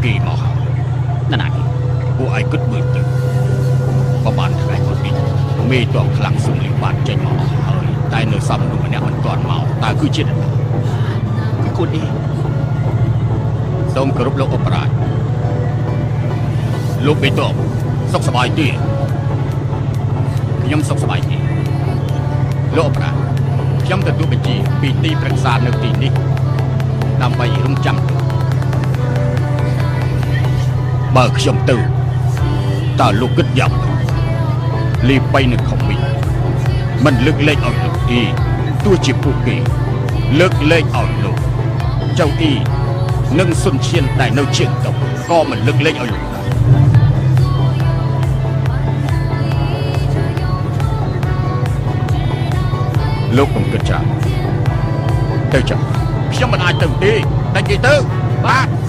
គេមកហើយណានាគេពួកឯងគិតមើលទៅបបានថ្ងៃមុននេះមេតបខ្លាំងសុំលីបានចេញមកអស់ហើយតែនៅសំនោះម្នាក់មិនទាន់មកតើគឺជាអ្នកណាគឺខ្លួននេះសូមគោរពលោកអបរាជលោកមេតបសុខសប្បាយទេខ្ញុំសុខសប្បាយទេលោកអបរាជខ្ញុំទទួលបញ្ជាពីទីប្រឹក្សានៅទីនេះដើម្បីរំចាំបើខ្ញុំទៅតើលោកគិតយ៉ាងម៉េចលីបៃនៅខំមីមិនលើកលែងឲ្យលោកទីទោះជាពួកគេលើកលែងឲ្យលោកចៅទីនិងសុនឈៀនដែលនៅជាងទៅក៏មិនលើកលែងឲ្យលោកដែរលោកកុំគិតច្រើនទៅចុះខ្ញុំមិនអាចទៅទេតែគេទៅបាទ